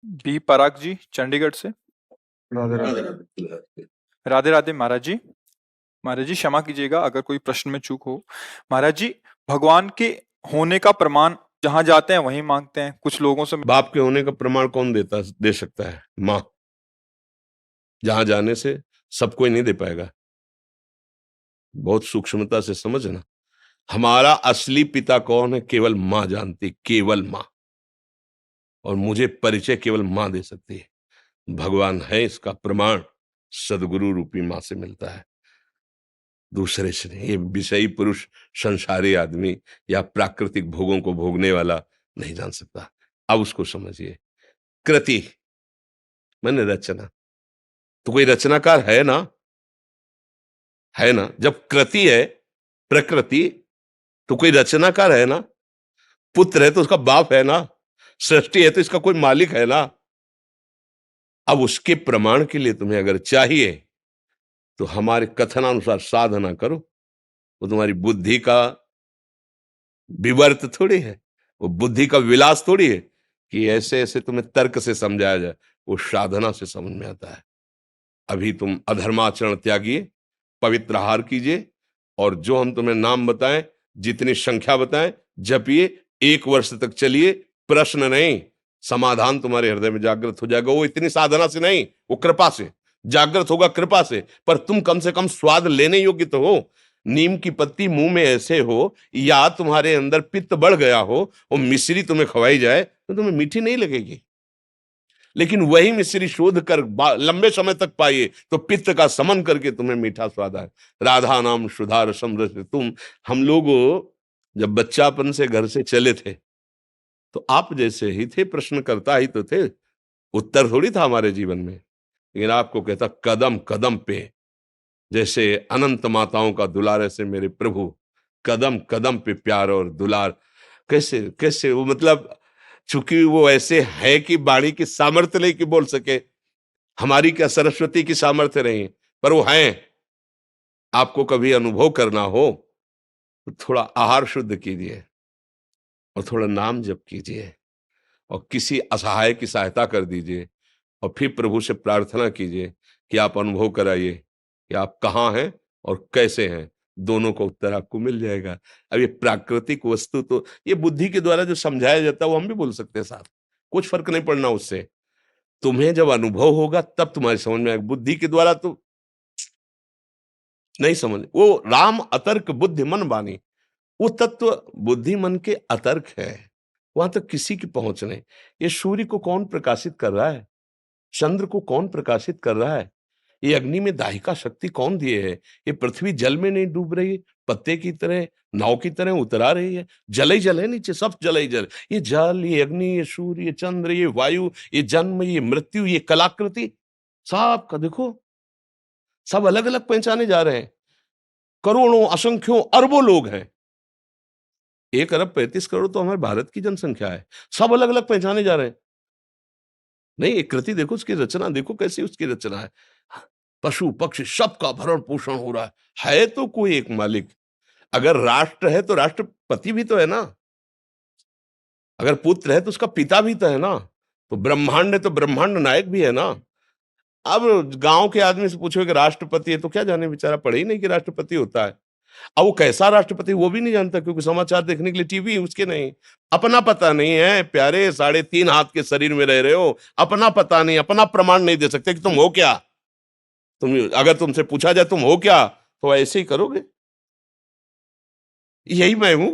B पराग जी चंडीगढ़ से। राधे राधे। राधे राधे महाराज जी। महाराज जी क्षमा कीजिएगा अगर कोई प्रश्न में चूक हो। महाराज जी, भगवान के होने का प्रमाण जहां जाते हैं वहीं मांगते हैं। कुछ लोगों से बाप के होने का प्रमाण कौन दे सकता है? माँ। जहां जाने से सब कोई नहीं दे पाएगा। बहुत सूक्ष्मता से समझना। हमारा असली पिता कौन है केवल माँ जानती, केवल माँ। और मुझे परिचय केवल माँ दे सकती है। भगवान है इसका प्रमाण सदगुरु रूपी माँ से मिलता है, दूसरे से नहीं। ये विषयी पुरुष, संसारी आदमी या प्राकृतिक भोगों को भोगने वाला नहीं जान सकता। अब उसको समझिए। कृति मैंने रचना, तो कोई रचनाकार है ना? है ना? जब कृति है प्रकृति, तो कोई रचनाकार है ना? पुत्र है तो उसका बाप है ना? सृष्टि है तो इसका कोई मालिक है ना? अब उसके प्रमाण के लिए तुम्हें अगर चाहिए तो हमारे कथनानुसार साधना करो। वो तुम्हारी बुद्धि का विवर्त थोड़ी है, वो बुद्धि का विलास थोड़ी है कि ऐसे ऐसे तुम्हें तर्क से समझाया जाए। वो साधना से समझ में आता है। अभी तुम अधर्माचरण त्यागिए, पवित्र आहार कीजिए, और जो हम तुम्हें नाम बताएं, जितनी संख्या बताएं, जपिए। 1 वर्ष तक चलिए, प्रश्न नहीं, समाधान तुम्हारे हृदय में जागृत हो जाएगा। वो इतनी साधना से नहीं, वो कृपा से जागृत होगा, कृपा से। पर तुम कम से कम स्वाद लेने योग्य तो हो। नीम की पत्ती मुंह में ऐसे हो, या तुम्हारे अंदर पित्त बढ़ गया हो, वो मिश्री तुम्हें खवाई जाए तो तुम्हें मीठी नहीं लगेगी। लेकिन वही मिश्री शोध कर लंबे समय तक पाइए तो पित्त का समन करके तुम्हें मीठा स्वाद आए। राधा नाम सुधा रसम रस तुम। हम लोग जब बच्चापन से घर से चले थे तो आप जैसे ही थे, प्रश्नकर्ता ही तो थे, उत्तर थोड़ी था हमारे जीवन में। लेकिन आपको कहता कदम कदम पे, जैसे अनंत माताओं का दुलार, ऐसे मेरे प्रभु कदम कदम पे प्यार और दुलार। कैसे कैसे वो, मतलब चूंकि वो ऐसे है कि वाणी की सामर्थ्य नहीं कि बोल सके। हमारी क्या सरस्वती की सामर्थ्य नहीं, पर वो हैं। आपको कभी अनुभव करना हो तो थोड़ा आहार शुद्ध कीजिए और थोड़ा नाम जप कीजिए और किसी असहाय की सहायता कर दीजिए, और फिर प्रभु से प्रार्थना कीजिए कि आप अनुभव कराइए कि आप कहाँ हैं और कैसे हैं। दोनों का उत्तर आपको मिल जाएगा। अब ये प्राकृतिक वस्तु तो ये बुद्धि के द्वारा जो समझाया जाता है वो हम भी बोल सकते हैं साथ, कुछ फर्क नहीं पड़ना उससे। तुम्हें जब अनुभव होगा तब तुम्हारी समझ में आएगा। बुद्धि के द्वारा तो नहीं समझ। वो राम अतर्क बुद्धि मन बानी, वो तत्व बुद्धि मन के अतर्क है, वहां तक किसी की पहुंच नहीं। ये सूर्य को कौन प्रकाशित कर रहा है? चंद्र को कौन प्रकाशित कर रहा है? ये अग्नि में दाहिका शक्ति कौन दिए है? ये पृथ्वी जल में नहीं डूब रही, पत्ते की तरह, नाव की तरह उतरा रही है। जल ही जल है नीचे, सब जल ही जल। ये जल, ये अग्नि, ये सूर्य, ये चंद्र, ये वायु, ये जन्म, ये मृत्यु, ये कलाकृति, सब का देखो, सब अलग अलग पहचाने जा रहे हैं। करोड़ों, असंख्यों, अरबों लोग हैं। 1 अरब 35 करोड़ तो हमारे भारत की जनसंख्या है। सब अलग अलग पहचाने जा रहे हैं। नहीं, एक कृति देखो, उसकी रचना देखो कैसी उसकी रचना है। पशु पक्षी सबका भरण पोषण हो रहा है तो कोई एक मालिक। अगर राष्ट्र है तो राष्ट्रपति भी तो है ना, अगर पुत्र है तो उसका पिता भी तो है ना, तो ब्रह्मांड है तो ब्रह्मांड नायक भी है ना। अब गांव के आदमी से पूछो कि राष्ट्रपति है तो क्या जाने, बेचारा पढ़े ही नहीं कि राष्ट्रपति होता है। अब वो कैसा राष्ट्रपति वो भी नहीं जानता, क्योंकि समाचार देखने के लिए टीवी उसके नहीं। अपना पता नहीं है प्यारे, 3.5 हाथ के शरीर में रह रहे हो, अपना पता नहीं, अपना प्रमाण नहीं दे सकते कि तुम हो क्या। तुम अगर तुमसे पूछा जाए तुम हो क्या, तो ऐसे ही करोगे, यही मैं हूं,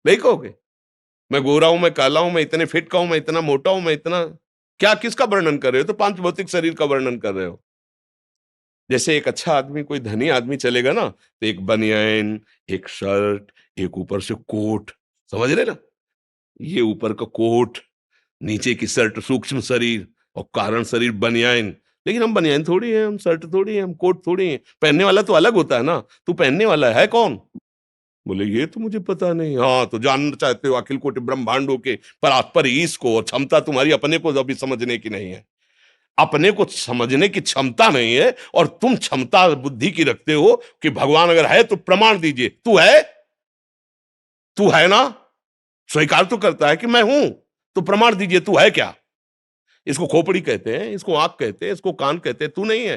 नहीं कहोगे। मैं गोरा हूं, मैं काला हूं, मैं इतने फिट का हूं, मैं इतना मोटा हूं, मैं इतना, क्या किसका वर्णन कर रहे हो? तो पांच भौतिक शरीर का वर्णन कर रहे हो। जैसे एक अच्छा आदमी, कोई धनी आदमी चलेगा ना, तो एक बनियान, एक शर्ट, एक ऊपर से कोट, समझ रहे ना, ये ऊपर का कोट, नीचे की शर्ट, सूक्ष्म शरीर और कारण शरीर बनियान। लेकिन हम बनियान थोड़ी है, हम शर्ट थोड़ी है, हम कोट थोड़ी है। पहनने वाला तो अलग होता है ना। तू पहनने वाला है कौन? बोले ये तो मुझे पता नहीं। हाँ, तो जानना चाहते हो अखिल कोटि ब्रह्मांडों के परात्पर ईश को, और क्षमता तुम्हारी अपने को अभी समझने की नहीं है। अपने को समझने की क्षमता नहीं है, और तुम क्षमता बुद्धि की रखते हो कि भगवान अगर है तो प्रमाण दीजिए। तू है, तू है ना, स्वीकार तो करता है कि मैं हूं, तो प्रमाण दीजिए, तू है क्या? इसको खोपड़ी कहते हैं, इसको आंख कहते हैं, इसको कान कहते हैं, तू नहीं है।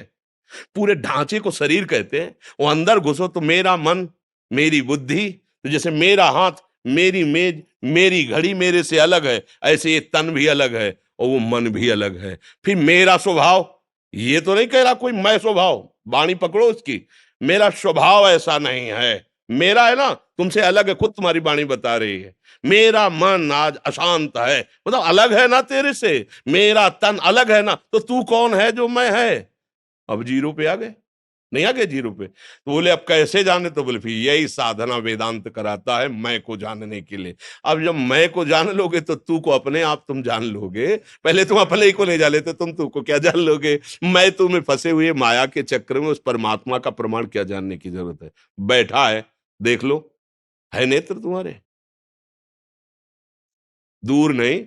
पूरे ढांचे को शरीर कहते हैं। वो अंदर घुसो तो मेरा मन, मेरी बुद्धि, तो जैसे मेरा हाथ, मेरी मेज, मेरी घड़ी मेरे से अलग है, ऐसे ये तन भी अलग है और वो मन भी अलग है। फिर मेरा स्वभाव, ये तो नहीं कह रहा कोई मैं स्वभाव, वाणी पकड़ो उसकी, मेरा स्वभाव ऐसा नहीं है, मेरा है ना, तुमसे अलग है, खुद तुम्हारी वाणी बता रही है। मेरा मन आज अशांत है, मतलब अलग है ना तेरे से। मेरा तन अलग है ना, तो तू कौन है जो मैं है? अब जीरो पे आ गए, नहीं आ गए जीरो पे? तो बोले अब कैसे जाने? तो बोले फिर यही साधना वेदांत कराता है, मैं को जानने के लिए। अब जब मैं को जान लोगे तो तू को अपने आप तुम जान लोगे। पहले तुम अपने ही को नहीं जान लेते, तुम तू को क्या जान लोगे? मैं तुम्हें फंसे हुए माया के चक्र में उस परमात्मा का प्रमाण क्या जानने की जरूरत है? बैठा है, देख लो, है नेत्र तुम्हारे, दूर नहीं।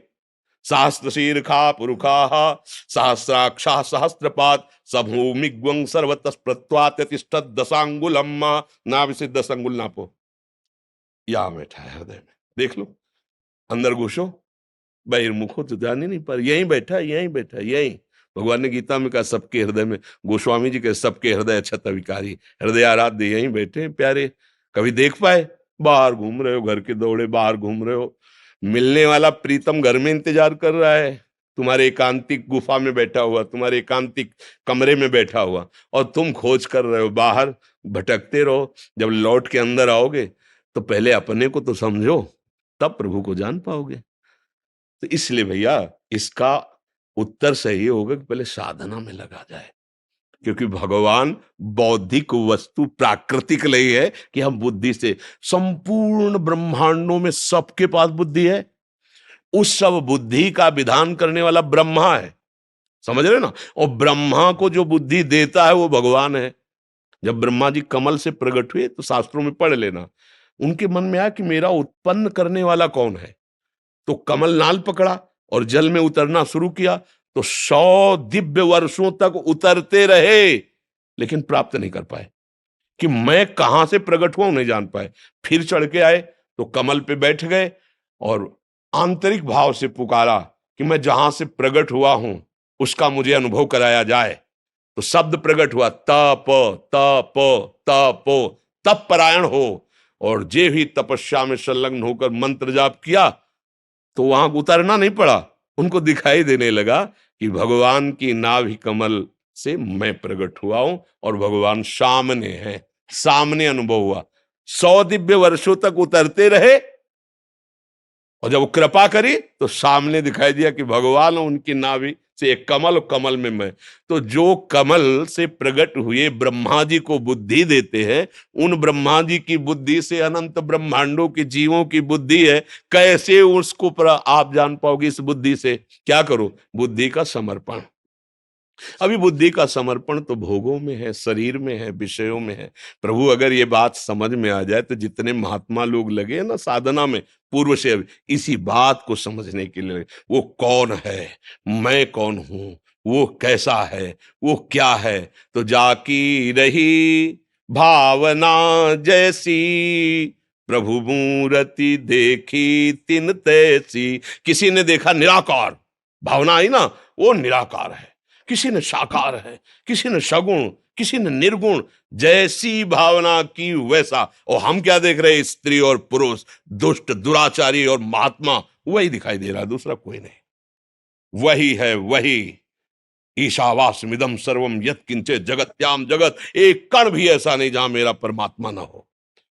सहस्त्र शीर्षा पुरुखा सहस्राक्षा सहस्त्रपात सभूमिग्वं सर्वतः प्रत्वात्यतिष्ठत् दशांगुलम नाभि से 10 अंगुल नापो। यहाँ बैठा है हृदय में, देख लो, अंदर घुसो, बहिर्मुख हो तो जान ही नहीं पर यहीं बैठा है, यहीं बैठा है, यहीं। भगवान ने गीता में कहा सबके हृदय में, गोस्वामी जी के सबके हृदय छत विकारी, हृदय आराध्य यहीं बैठे हैं प्यारे। कभी देख पाए? बाहर घूम रहे हो, घर के दौड़े बाहर घूम रहे हो। मिलने वाला प्रीतम घर में इंतजार कर रहा है, तुम्हारे एकांतिक गुफा में बैठा हुआ, तुम्हारे एकांतिक कमरे में बैठा हुआ, और तुम खोज कर रहे हो, बाहर भटकते रहो। जब लौट के अंदर आओगे तो पहले अपने को तो समझो, तब प्रभु को जान पाओगे। तो इसलिए भैया इसका उत्तर सही होगा कि पहले साधना में लगा जाए, क्योंकि भगवान बौद्धिक वस्तु प्राकृतिक नहीं है कि हम बुद्धि से, संपूर्ण ब्रह्मांडों में सबके पास बुद्धि है, उस सब बुद्धि का विधान करने वाला ब्रह्मा है, समझ रहे ना? और ब्रह्मा को जो बुद्धि देता है वो भगवान है। जब ब्रह्मा जी कमल से प्रकट हुए तो शास्त्रों में पढ़ लेना, उनके मन में आया कि मेरा उत्पन्न करने वाला कौन है, तो कमल नाल पकड़ा और जल में उतरना शुरू किया। तो 100 दिव्य वर्षों तक उतरते रहे, लेकिन प्राप्त नहीं कर पाए कि मैं कहां से प्रकट हुआ, नहीं जान पाए। फिर चढ़ के आए तो कमल पे बैठ गए और आंतरिक भाव से पुकारा कि मैं जहां से प्रकट हुआ हूं उसका मुझे अनुभव कराया जाए। तो शब्द प्रकट हुआ, तप तप तप, तप परायण हो। और जे भी तपस्या में संलग्न होकर मंत्र जाप किया तो वहां उतरना नहीं पड़ा, उनको दिखाई देने लगा कि भगवान की नाभि कमल से मैं प्रकट हुआ हूं और भगवान सामने है, सामने अनुभव हुआ। 100 दिव्य वर्षों तक उतरते रहे और जब वो कृपा करी तो सामने दिखाई दिया कि भगवान उनकी नाभि से एक कमल और कमल में मैं। तो जो कमल से प्रकट हुए ब्रह्मा जी को बुद्धि देते हैं, उन ब्रह्मा जी की बुद्धि से अनंत ब्रह्मांडों के जीवों की बुद्धि है, कैसे उसको आप जान पाओगे? इस बुद्धि से क्या करो? बुद्धि का समर्पण। अभी बुद्धि का समर्पण तो भोगों में है, शरीर में है, विषयों में है। प्रभु अगर ये बात समझ में आ जाए तो जितने महात्मा लोग लगे ना साधना में पूर्व से, अभी इसी बात को समझने के लिए, वो कौन है, मैं कौन हूं, वो कैसा है, वो क्या है। तो जाकी रही भावना जैसी, प्रभु मूर्ति देखी तिन तैसी। किसी ने देखा निराकार, भावना आई ना, वो निराकार है। किसी ने साकार है, किसी ने सगुण, किसी ने निर्गुण, जैसी भावना की वैसा। और हम क्या देख रहे हैं? स्त्री और पुरुष, दुष्ट दुराचारी और महात्मा, वही दिखाई दे रहा है, दूसरा कोई नहीं। वही है वही। ईशावास्मिदं सर्वम यत् किंचित् जगत्याम जगत, एक कण भी ऐसा नहीं जहां मेरा परमात्मा ना हो।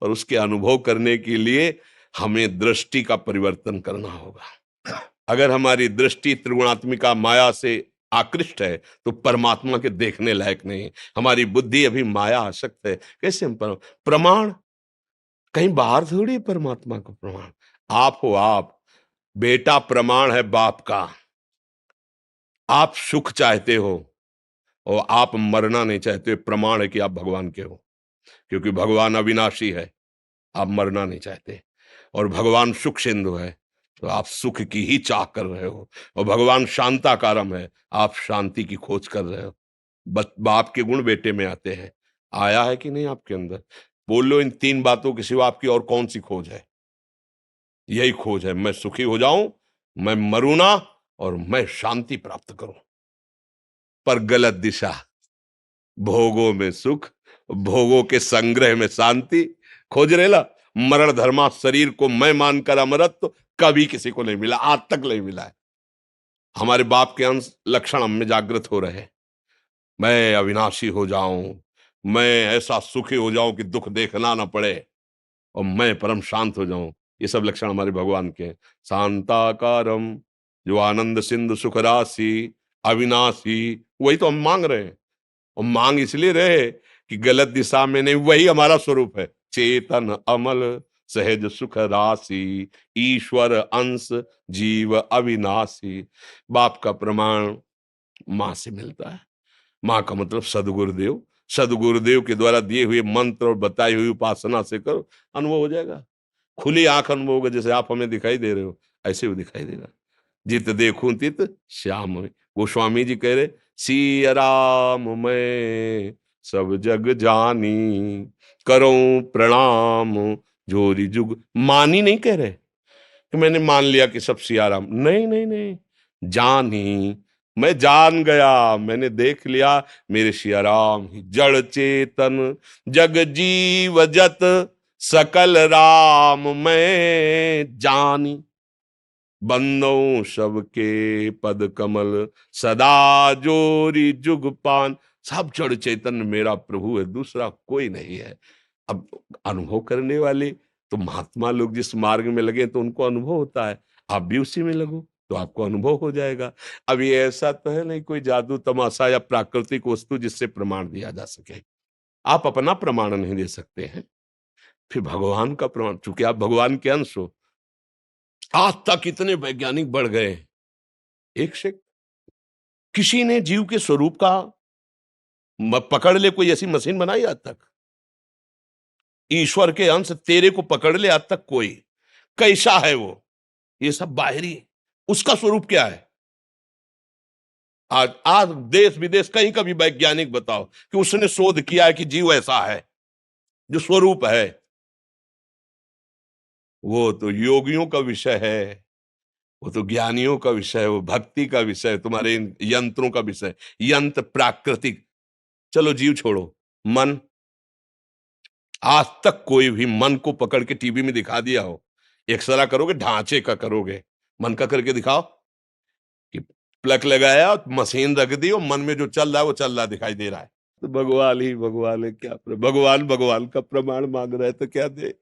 और उसके अनुभव करने के लिए हमें दृष्टि का परिवर्तन करना होगा। अगर हमारी दृष्टि त्रिगुणात्मिका माया से आकृष्ट है तो परमात्मा के देखने लायक नहीं। हमारी बुद्धि अभी माया आसक्त है। कैसे हम प्रमाण कहीं बाहर थोड़ी परमात्मा का प्रमाण, आप हो। आप बेटा प्रमाण है बाप का। आप सुख चाहते हो और आप मरना नहीं चाहते, प्रमाण है कि आप भगवान के हो, क्योंकि भगवान अविनाशी है, आप मरना नहीं चाहते। और भगवान सुख सिंधु है तो आप सुख की ही चाह कर रहे हो। और भगवान शांताकारम है, आप शांति की खोज कर रहे हो। बाप के गुण बेटे में आते हैं, आया है कि नहीं आपके अंदर? बोलो, इन 3 बातों के सिवा आपकी और कौन सी खोज है? यही खोज है, मैं सुखी हो जाऊं, मैं मरू ना और मैं शांति प्राप्त करूं। पर गलत दिशा, भोगों में सुख, भोगों के संग्रह में शांति खोज रेला, मरण धर्मा शरीर को मैं मानकर अमरत्व कभी किसी को नहीं मिला, आज तक नहीं मिला है। हमारे बाप के अंश लक्षण हम में जागृत हो रहे हैं। मैं अविनाशी हो जाऊं, मैं ऐसा सुखी हो जाऊं कि दुख देखना ना पड़े, और मैं परम शांत हो जाऊं। ये सब लक्षण हमारे भगवान के हैं। शांताकारम, जो आनंद सिंधु सुख राशि, अविनाशी, वही तो हम मांग रहे हैं। और मांग इसलिए रहे कि गलत दिशा में नहीं, वही हमारा स्वरूप है। चेतन अमल सहज सुख राशि, ईश्वर अंश जीव अविनाशी। बाप का प्रमाण मां से मिलता है। मां का मतलब सदगुरुदेव। सदगुरुदेव के द्वारा दिए हुए मंत्र और बताई हुई उपासना से करो, अनुभव हो जाएगा। खुली आंख अनुभव होगा, जैसे आप हमें दिखाई दे रहे हो ऐसे वो दिखाई देगा। जित देखूं तित श्याम में। गोस्वामी जी कह रहे, सिया राम मैं सब जग जानी, करूं प्रणाम जोरी जुग। मानी नहीं कह रहे कि मैंने मान लिया कि सब सिया राम, नहीं नहीं नहीं, जानी, मैं जान गया, मैंने देख लिया मेरे सिया राम ही जड़ चेतन जग जीव जत सकल राम मैं जानी। बंदों सबके पद कमल सदा जोरी जुग पान। सब जड़ चेतन मेरा प्रभु है, दूसरा कोई नहीं है। अब अनुभव करने वाले तो महात्मा लोग जिस मार्ग में लगे तो उनको अनुभव होता है। आप भी उसी में लगो तो आपको अनुभव हो जाएगा। अब ये ऐसा तो है नहीं कोई जादू तमाशा या प्राकृतिक वस्तु जिससे प्रमाण दिया जा सके। आप अपना प्रमाण नहीं दे सकते हैं, फिर भगवान का प्रमाण, चूंकि आप भगवान के अंश हो। आज तक इतने वैज्ञानिक बढ़ गए, एक से किसी ने जीव के स्वरूप का पकड़ ले कोई ऐसी मशीन बनाई आज तक? ईश्वर के अंश तेरे को पकड़ ले आज तक कोई? कैसा है वो? ये सब बाहरी, उसका स्वरूप क्या है? आज आज देश विदेश कहीं का भी वैज्ञानिक बताओ कि उसने शोध किया है कि जीव ऐसा है जो स्वरूप है। वो तो योगियों का विषय है, वो तो ज्ञानियों का विषय है, वो भक्ति का विषय है, तुम्हारे इन यंत्रों का विषय। यंत्र प्राकृतिक, चलो जीव छोड़ो, मन। आज तक कोई भी मन को पकड़ के टीवी में दिखा दिया हो? एक्सरा करोगे, ढांचे का करोगे, मन का करके दिखाओ कि प्लग लगाया, मशीन रख दी और मन में जो चल रहा है वो चल रहा दिखाई दे रहा है। तो भगवान ही भगवान है, क्या भगवान भगवान का प्रमाण मांग रहा है तो क्या दे?